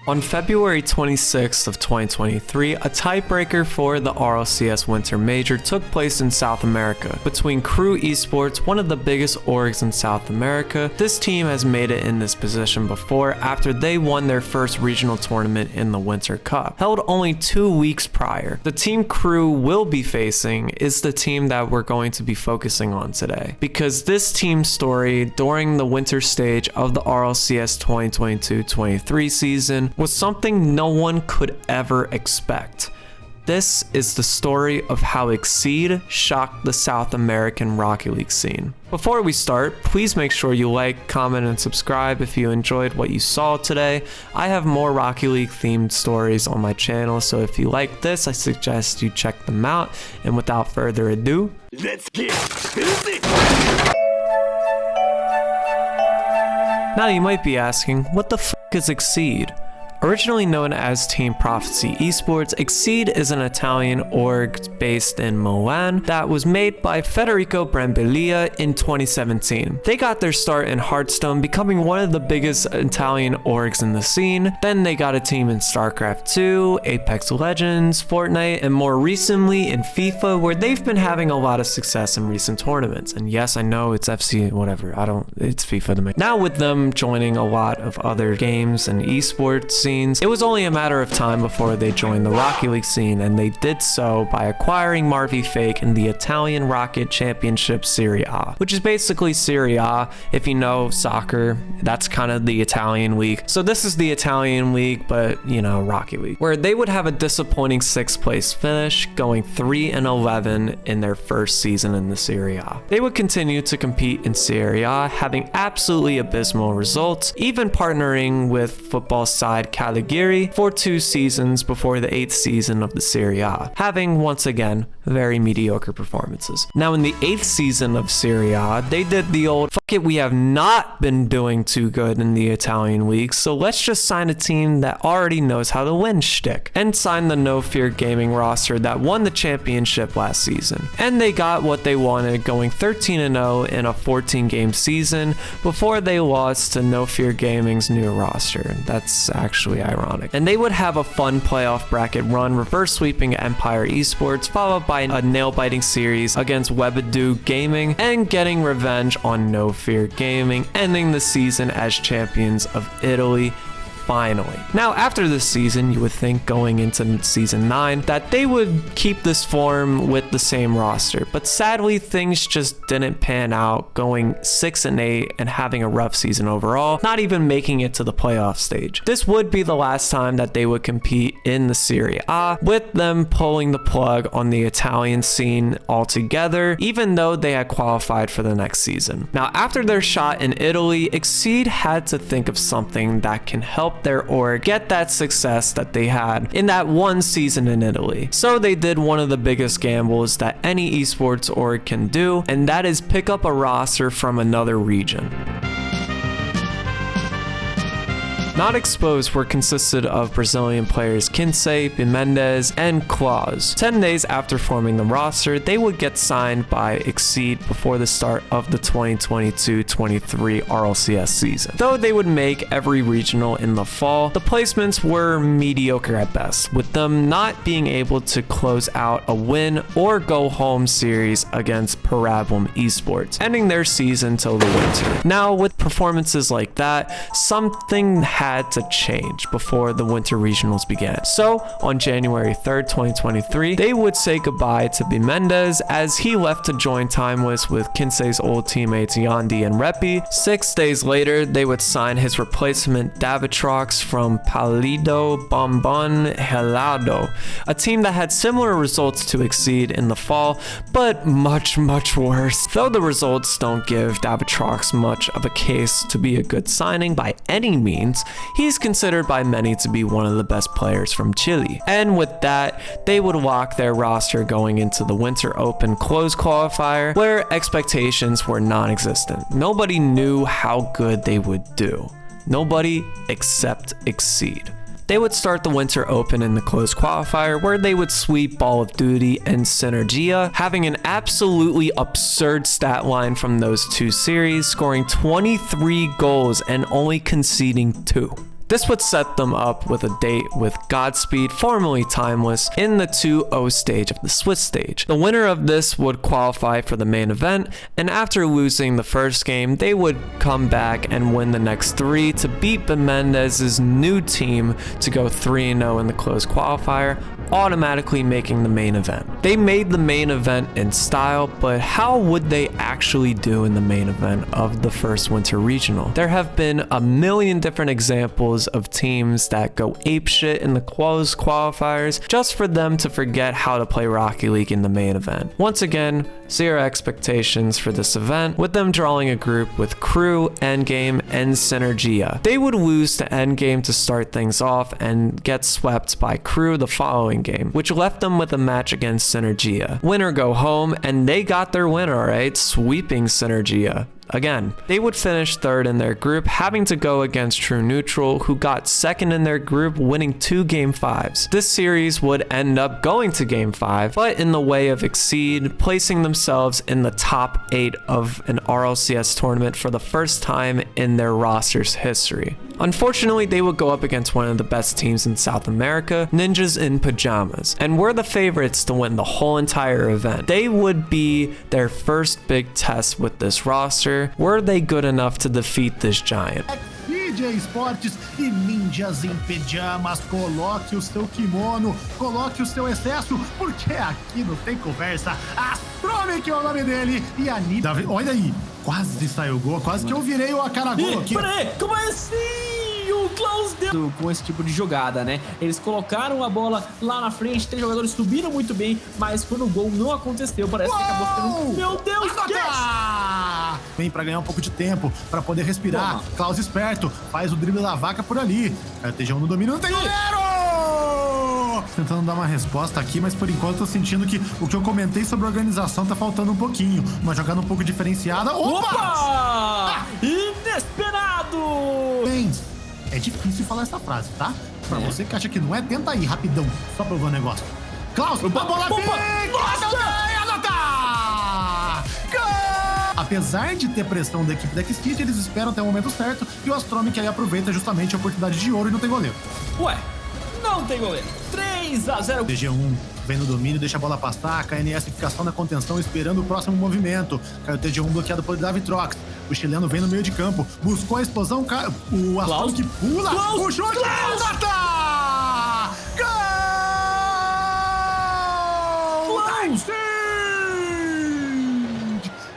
On February 26th of 2023, a tiebreaker for the RLCS Winter Major took place in South America between Crew Esports, one of the biggest orgs in South America. This team has made it in this position before after they won their first regional tournament in the Winter Cup, held only 2 weeks prior. The team Crew will be facing is the team that we're going to be focusing on today, because this team's story during the winter stage of the RLCS 2022-23 season was something no one could ever expect. This is the story of how Exeed shocked the South American Rocket League scene. Before we start, please make sure you like, comment, and subscribe if you enjoyed what you saw today. I have more Rocket League themed stories on my channel, so if you like this, I suggest you check them out. And without further ado, let's get busy! Now you might be asking, what the f is Exeed? Originally known as Team Prophecy Esports, Exeed is an Italian org based in Milan that was made by Federico Brambilla in 2017. They got their start in Hearthstone, becoming one of the biggest Italian orgs in the scene. Then they got a team in StarCraft 2, Apex Legends, Fortnite, and more recently in FIFA, where they've been having a lot of success in recent tournaments. And yes, I know it's FC, whatever, it's FIFA to me. Now with them joining a lot of other games and esports, it was only a matter of time before they joined the Rocket League scene, and they did so by acquiring Marvi Fake in the Italian Rocket Championship Serie A, which is basically Serie A. If you know soccer, that's kind of the Italian league. So this is the Italian league, but you know, Rocket League, where they would have a disappointing 6th place finish, going 3-11 in their first season in the Serie A. They would continue to compete in Serie A, having absolutely abysmal results, even partnering with football side Caligari for 2 seasons before the 8th season of the Serie A, having once again very mediocre performances. Now in the 8th season of Serie A, they did the old fuck it, we have not been doing too good in the Italian league, so let's just sign a team that already knows how to win shtick, and sign the No Fear Gaming roster that won the championship last season. And they got what they wanted, going 13-0 in a 14-game season before they lost to No Fear Gaming's new roster. That's actually ironic. And they would have a fun playoff bracket run, reverse sweeping Empire Esports, followed by a nail-biting series against Webadoo Gaming, and getting revenge on No Fear Gaming, ending the season as champions of Italy. Finally. Now, after this season, you would think going into season 9 that they would keep this form with the same roster, but sadly things just didn't pan out, going 6-8 and having a rough season overall, not even making it to the playoff stage. This would be the last time that they would compete in the Serie A, with them pulling the plug on the Italian scene altogether, even though they had qualified for the next season. Now, after their shot in Italy, Exeed had to think of something that can help their org get that success that they had in that one season in Italy. So they did one of the biggest gambles that any esports org can do, and that is pick up a roster from another region. Not exposed were consisted of Brazilian players Kinsey, Bimendes, and Claus. 10 days after forming the roster, they would get signed by Exeed before the start of the 2022-23 RLCS season. Though they would make every regional in the fall, the placements were mediocre at best, with them not being able to close out a win or go home series against Parabellum Esports, ending their season till the winter. Now, with performances like that, something had to change before the winter regionals began. So on January 3rd, 2023, they would say goodbye to Bimendes as he left to join Timeless with Kinsey's old teammates Yandi and Repi. 6 days later, they would sign his replacement Davitrox from Palido Bombon Helado, a team that had similar results to Exeed in the fall, but much worse. Though the results don't give Davitrox much of a case to be a good signing by any means, he's considered by many to be one of the best players from Chile. And with that, they would lock their roster going into the Winter Open closed qualifier, where expectations were non-existent. Nobody knew how good they would do. Nobody except Exeed. They would start the Winter Open in the closed qualifier, where they would sweep Ball of Duty and Synergia, having an absolutely absurd stat line from those two series, scoring 23 goals and only conceding 2. This would set them up with a date with Godspeed, formerly Timeless, in the 2-0 stage of the Swiss stage. The winner of this would qualify for the main event, and after losing the first game, they would come back and win the next 3 to beat Mendez's new team to go 3-0 in the closed qualifier, automatically making the main event. They made the main event in style, but how would they actually do in the main event of the first Winter Regional? There have been a million different examples of teams that go apeshit in the closed qualifiers just for them to forget how to play Rocket League in the main event. Once again, zero expectations for this event, with them drawing a group with Crew, Endgame, and Synergia. They would lose to Endgame to start things off and get swept by Crew the following game, which left them with a match against Synergia. Winner go home, and they got their win, alright, sweeping Synergia. Again, they would finish third in their group, having to go against True Neutral, who got second in their group, winning 2 Game 5s. This series would end up going to Game 5, but in the way of Exeed, placing themselves in the top 8 of an RLCS tournament for the first time in their roster's history. Unfortunately, they would go up against one of the best teams in South America, Ninjas in Pajamas, and were the favorites to win the whole entire event. They would be their first big test with this roster. Were they good enough to defeat this giant? Exeed Esportes e Ninjas em Pajamas, coloque o seu kimono, coloque o seu excesso, porque aqui não tem conversa. Astromic é o nome dele e a Nida. Olha aí, quase saiu o gol, quase que eu virei o Acaragol aqui. Peraí, como é assim? O Klaus deu com esse tipo de jogada, né? Eles colocaram a bola lá na frente, 3 jogadores subiram muito bem, mas quando o gol não aconteceu, parece que acabou ficando... Meu Deus, vem pra ganhar um pouco de tempo, pra poder respirar. Toma. Klaus esperto, faz o drible da vaca por ali. Tejão no domínio, não tem goleiro! Tentando dar uma resposta aqui, mas por enquanto eu tô sentindo que o que eu comentei sobre a organização tá faltando um pouquinho. Uma jogada um pouco diferenciada. Opa! Inesperado! Bem, é difícil falar essa frase, tá? Pra você que acha que não é, tenta aí, rapidão, só pra eu ver o negócio. Klaus, a bola Apesar de ter pressão da equipe da Exeed, eles esperam até o momento certo e o Astromic aí aproveita justamente a oportunidade de ouro e não tem goleiro. Ué, não tem goleiro. 3-0. TG1 vem no domínio, deixa a bola passar, a KNS fica só na contenção esperando o próximo movimento. Caiu o TG1 bloqueado por Davitrox. O chileno vem no meio de campo, buscou a explosão, o Astromic pula, o chute, mata! Gol!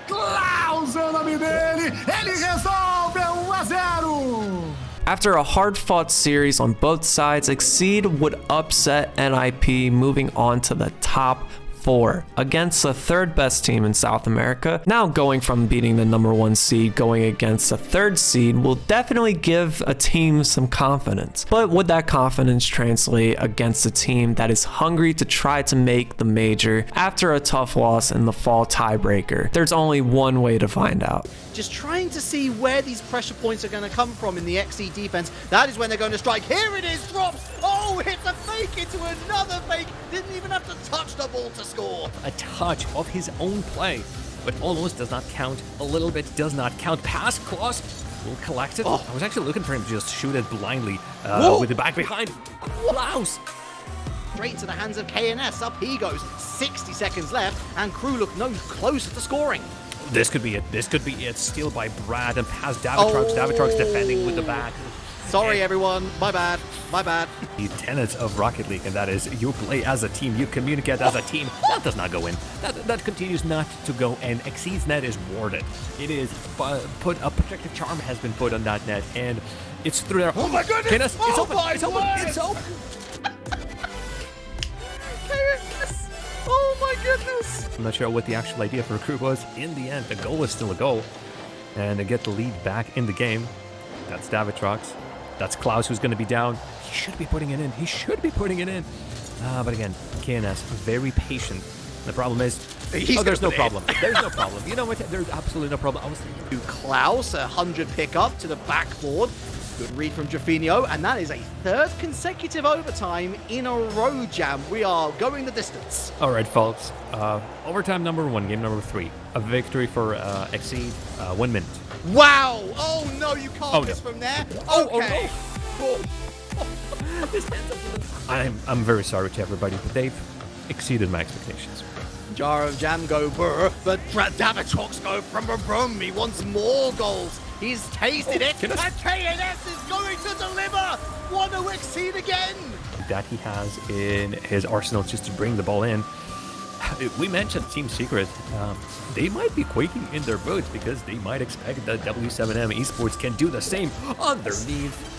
Klaus é o nome dele, ele resolve, 1-0! After a hard-fought series on both sides, Exeed would upset NIP, moving on to the top 4 against the 3rd best team in South America. Now going from beating the #1 seed going against the 3rd seed will definitely give a team some confidence. But would that confidence translate against a team that is hungry to try to make the major after a tough loss in the fall tiebreaker? There's only one way to find out. Just trying to see where these pressure points are going to come from in the Exeed defense. That is when they're going to strike. Here it is, drops. Oh, hits a fake into another fake. Didn't even have to touch the ball to score. A touch of his own play, but almost does not count. A little bit does not count. Pass, cross, will collect it. Oh. I was actually looking for him to just shoot it blindly with the back behind. Klaus! Straight to the hands of KNS. Up he goes. 60 seconds left, and Crew look no closer to scoring. This could be it. This could be it. Steal by Brad and pass Davitrox. Oh. Davitrox defending with the back. Sorry, everyone. My bad. My bad. The tenets of Rocket League, and that is you play as a team, you communicate as a team. That does not go in. That continues not to go in. Exeed's net is warded. It is put a protective charm has been put on that net, and it's through there. Oh my goodness! KNS, it's open. It's open. It's open. KNS! Oh my goodness! I'm not sure what the actual idea for Crew was. In the end, the goal was still a goal, and to get the lead back in the game. That's Davitrox. That's Klaus who's going to be down. He should be putting it in. He should be putting it in. But again, KNS, very patient. The problem is, there's no problem. There's no problem. You know what? There's absolutely no problem. I was thinking. Klaus, 100 pickup to the backboard. Good read from Jaffinho, and that is a 3rd consecutive overtime in a row jam. We are going the distance. All right, folks. Overtime #1, game #3. A victory for Exeed, 1 minute. Wow! Oh no, you can't miss from there. Okay. This ends up with I'm very sorry to everybody, but they've exceeded my expectations. Jar of Jam go brr, but Davitrox go brum brum brum. He wants more goals. He's tasted it, and KNS is going to deliver. Want to Exeed again? That he has in his arsenal just to bring the ball in. We mentioned Team Secret. They might be quaking in their boots because they might expect that W7M Esports can do the same underneath.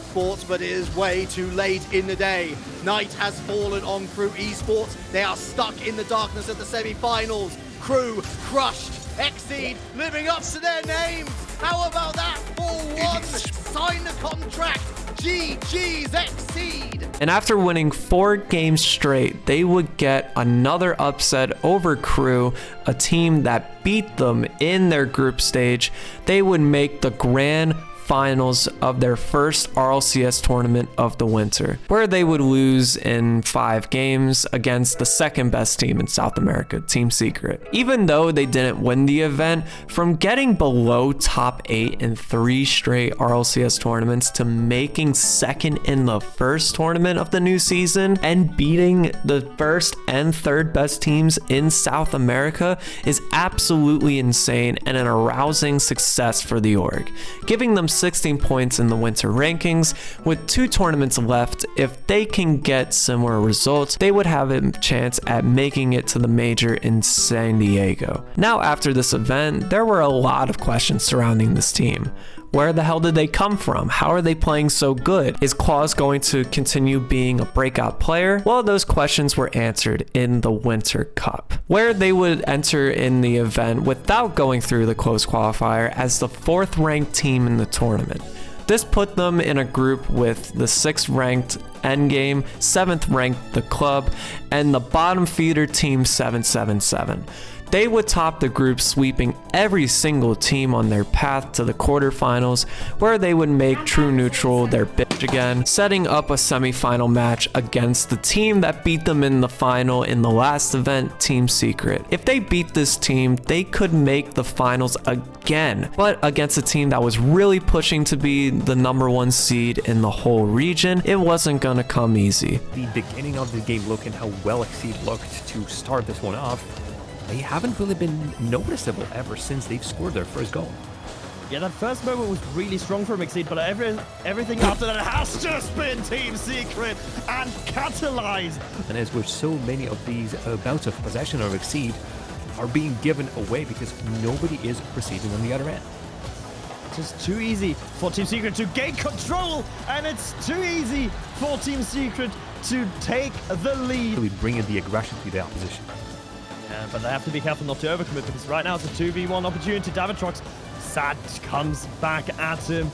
Sports, but it is way too late in the day. Night has fallen on Crew Esports. They are stuck in the darkness of the semi-finals. Crew crushed. Exeed living up to their names. How about that? 4-1. Sign the contract. GG's Exeed. And after winning 4 games straight, they would get another upset over Crew, a team that beat them in their group stage. They would make the grand finals of their first RLCS tournament of the winter, where they would lose in 5 games against the second best team in South America, Team Secret. Even though they didn't win the event, from getting below top 8 in 3 straight RLCS tournaments to making second in the first tournament of the new season and beating the first and third best teams in South America is absolutely insane and an arousing success for the org, giving them 16 points in the winter rankings. With 2 tournaments left, if they can get similar results, they would have a chance at making it to the major in San Diego. Now, after this event, there were a lot of questions surrounding this team. Where the hell did they come from? How are they playing so good? Is Claus going to continue being a breakout player? Well, those questions were answered in the Winter Cup, where they would enter in the event without going through the close qualifier as the 4th ranked team in the tournament. This put them in a group with the 6th ranked Endgame, 7th ranked The Club, and the bottom feeder team 777. They would top the group, sweeping every single team on their path to the quarterfinals, where they would make True Neutral their bitch again, setting up a semi-final match against the team that beat them in the final in the last event, Team Secret. If they beat this team, they could make the finals again, but against a team that was really pushing to be the #1 seed in the whole region, it wasn't gonna come easy. The beginning of the game look and how well Exeed looked to start this one off, they haven't really been noticeable ever since they've scored their first goal. Yeah, that first moment was really strong from Exeed, but everything after that has just been Team Secret and catalyzed. And as with so many of these bouts of possession of Exeed are being given away because nobody is proceeding on the other end. Just too easy for Team Secret to gain control, and it's too easy for Team Secret to take the lead. Really bringing the aggression to the opposition. Yeah, but they have to be careful not to overcommit because right now it's a 2v1 opportunity. Davitrox, Sad comes back at him.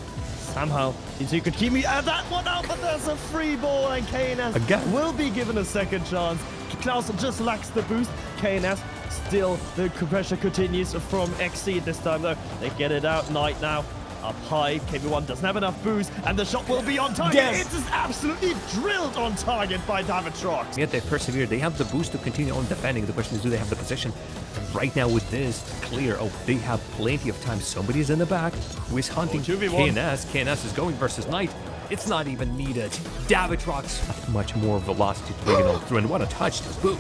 Somehow, Team Secret keep me that one out, but there's a free ball, and KNS Again. will be given a second chance. Klaus just lacks the boost. KNS still, the pressure continues from Exeed this time though. They get it out. Knight now up high. KB1 doesn't have enough boost, and the shot will be on target. Yes. It is absolutely drilled on target by Davitrox. Yet they persevere. They have the boost to continue on defending. The question is, do they have the position? And right now with this clear, they have plenty of time. Somebody's in the back who is hunting 2v1. KNS. KNS is going versus Knight. It's not even needed. Davitrox, much more velocity to bring it all through. And what a touch to boot.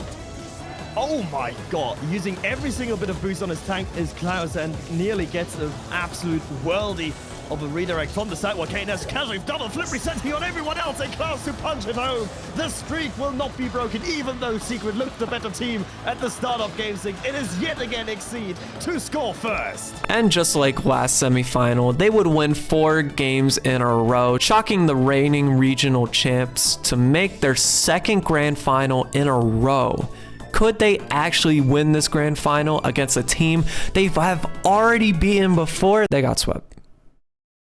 Oh my god, using every single bit of boost on his tank is Klaus and nearly gets an absolute worldie of a redirect from the side while KNS casually double flip resetting on everyone else and Klaus to punch it home. The streak will not be broken even though Secret looked the better team at the start of Game 6. It is yet again Exeed to score first. And just like last semi-final, they would win 4 games in a row, shocking the reigning regional champs to make their 2nd grand final in a row. Could they actually win this grand final against a team they have already beaten before? They got swept.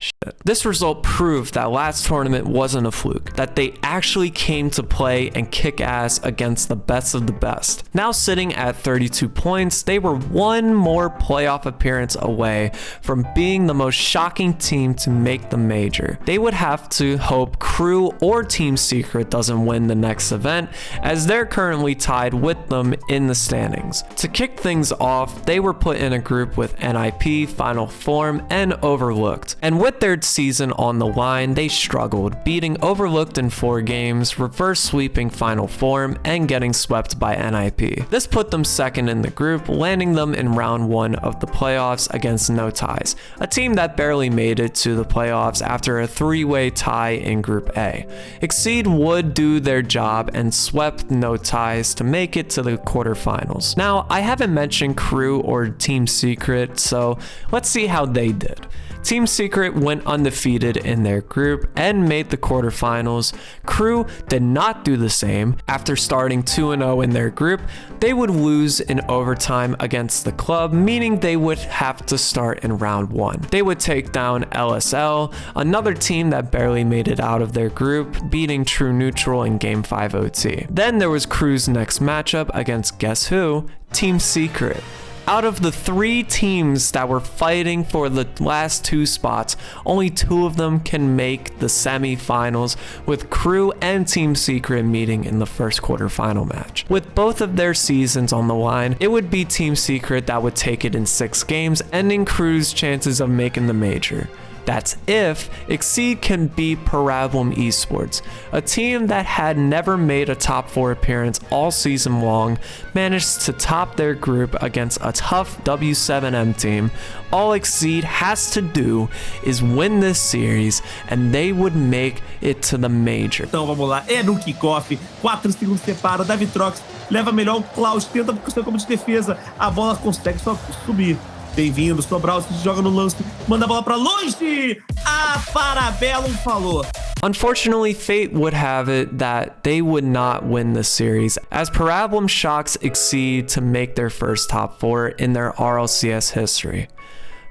Shit. This result proved that last tournament wasn't a fluke, that they actually came to play and kick ass against the best of the best. Now sitting at 32 points, they were 1 more playoff appearance away from being the most shocking team to make the major. They would have to hope Crew or Team Secret doesn't win the next event, as they're currently tied with them in the standings. To kick things off, they were put in a group with NIP, Final Form, and Overlooked. And with With their season on the line, they struggled, beating Overlooked in 4 games, reverse sweeping Final Form, and getting swept by NIP. This put them second in the group, landing them in round 1 of the playoffs against No Ties, a team that barely made it to the playoffs after a 3-way tie in Group A. Exeed would do their job and swept No Ties to make it to the quarterfinals. Now, I haven't mentioned Crew or Team Secret, so let's see how they did. Team Secret went undefeated in their group and made the quarterfinals. Crew did not do the same. After starting 2-0 in their group, they would lose in overtime against the club, meaning they would have to start in round 1. They would take down LSL, another team that barely made it out of their group, beating True Neutral in Game 5 OT. Then there was Crew's next matchup against guess who? Team Secret. Out of the 3 teams that were fighting for the last 2 spots, only 2 of them can make the semi-finals, with Crew and Team Secret meeting in the first quarterfinal match. With both of their seasons on the line, it would be Team Secret that would take it in 6 games, ending Crew's chances of making the major. That's if Exeed can beat Parabolum Esports, a team that had never made a top 4 appearance all season long, managed to top their group against a tough W7M team. All Exeed has to do is win this series and they would make it to the major. Então vamos lá, é no kickoff, 4 segundos separa, Davitrox leva melhor, o Klaus tenta buscar como de defesa, a bola consegue só subir. Bem-vindo, Sobral se joga no lance, manda a bola pra longe! A Parabolum falou. Unfortunately, fate would have it that they would not win the series, as Parabolum shocks Exeed to make their first top 4 in their RLCS history.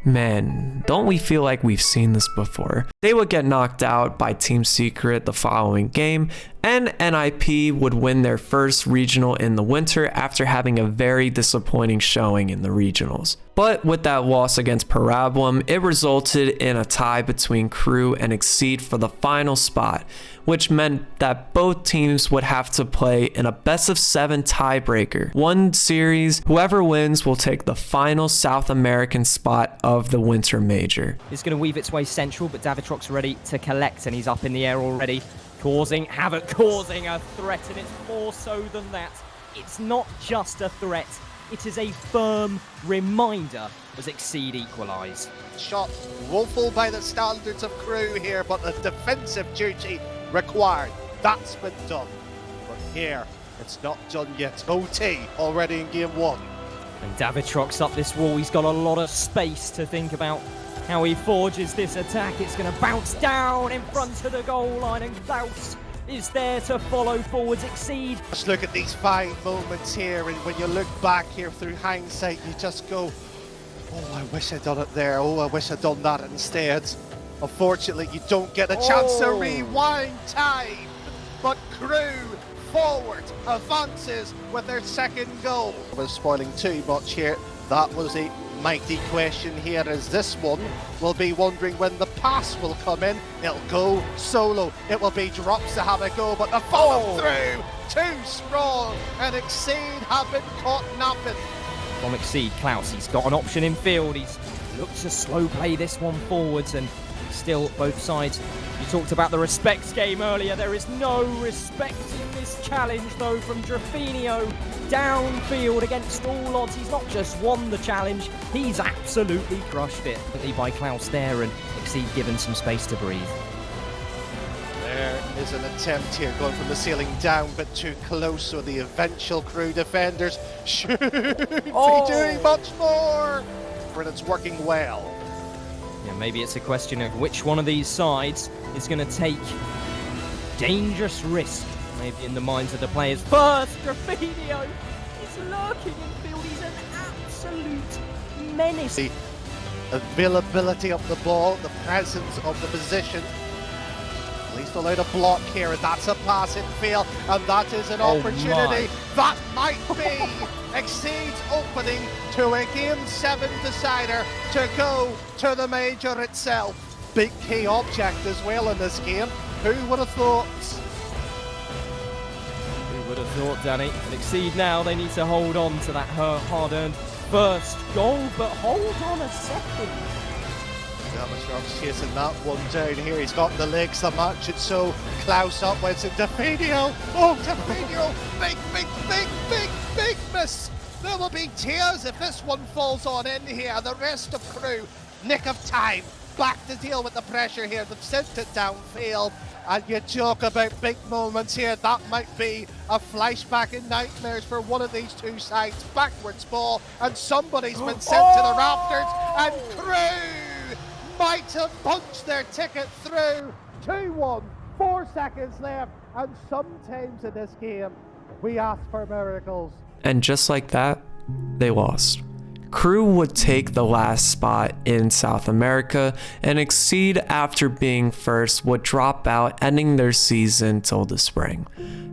Man, don't we feel like we've seen this before? They would get knocked out by Team Secret the following game, and NIP would win their first regional in the winter after having a very disappointing showing in the regionals. But with that loss against Parabolum, it resulted in a tie between Crew and Exeed for the final spot, which meant that both teams would have to play in a best of 7 tiebreaker. One series, whoever wins will take the final South American spot of the winter major. It's going to weave its way central, but Davitrox ready to collect, and he's up in the air already, causing havoc, causing a threat, and it's more so than that. It's not just a threat, it is a firm reminder as Exeed equalise. Shot woeful by the standards of Crew here, but the defensive duty required. That's been done. But here, it's not done yet. OT already in game 1. And Davitrox up this wall, he's got a lot of space to think about how he forges this attack. It's going to bounce down in front of the goal line, and Klaus is there to follow forwards. Exeed. Just look at these 5 moments here, and when you look back here through hindsight, you just go, oh, I wish I'd done it there. Oh, I wish I'd done that instead. Unfortunately, you don't get a chance to rewind time, but Crew forward advances with their second goal. I was spoiling too much here. That was a mighty question here, as this one will be wondering when the pass will come in. It'll go solo. It will be drops to have a go, but the follow through too strong, and Exeed have been caught napping. From Exeed, Klaus, he's got an option in field. He's looked to slow play this one forwards, and still both sides. You talked about the respect game earlier. There is no respect in this challenge, though, from Drafinio. Downfield against all odds. He's not just won the challenge, he's absolutely crushed it. By Klaus there, and Exeed given some space to breathe. There is an attempt here going from the ceiling down, but too close, so the eventual Crew defenders should be doing much more. And it's working well. Yeah, maybe it's a question of which one of these sides is going to take dangerous risk, maybe in the minds of the players. First, Drafinio is lurking in field. He's an absolute menace. The availability of the ball, the presence of the position. At least allowed a block here, and that's a pass in field, and that is an opportunity. That might be Exceed's opening to a Game 7 decider to go to the major itself. Big key object as well in this game. Who would have thought? Who would have thought, Danny? And Exeed now, they need to hold on to that hard-earned first goal, but hold on a second. Amatrox chasing that one down here. He's got the legs to match it, so Klaus upwards and Definio. Oh, Definio! Big miss! There will be tears if this one falls on in here. The rest of crew, nick of time, back to deal with the pressure here. They've sent it downfield. And you talk about big moments here. That might be a flashback in nightmares for one of these two sides. Backwards ball, and somebody's been sent to the rafters. And crew might have punched their ticket through. 2-1, 4 seconds left. And sometimes in this game, we ask for miracles. And just like that, they lost. Crew would take the last spot in South America, and Exeed, after being first, would drop out, ending their season till the spring.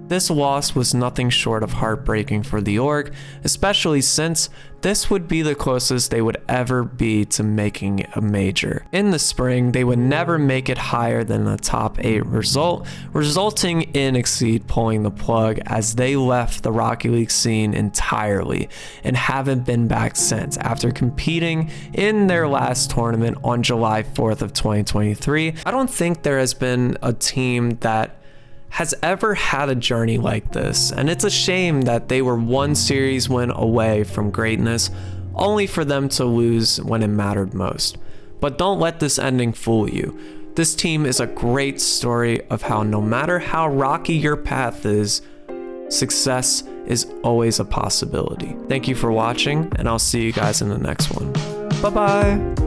This loss was nothing short of heartbreaking for the org, especially since this would be the closest they would ever be to making a major. In the spring, they would never make it higher than a top 8 result, resulting in Exeed pulling the plug as they left the Rocket League scene entirely and haven't been back since, after competing in their last tournament on July 4th of 2023. I don't think there has been a team that has ever had a journey like this, and it's a shame that they were one series win away from greatness, only for them to lose when it mattered most. But don't let this ending fool you. This team is a great story of how no matter how rocky your path is, success is always a possibility. Thank you for watching, and I'll see you guys in the next one. Bye-bye!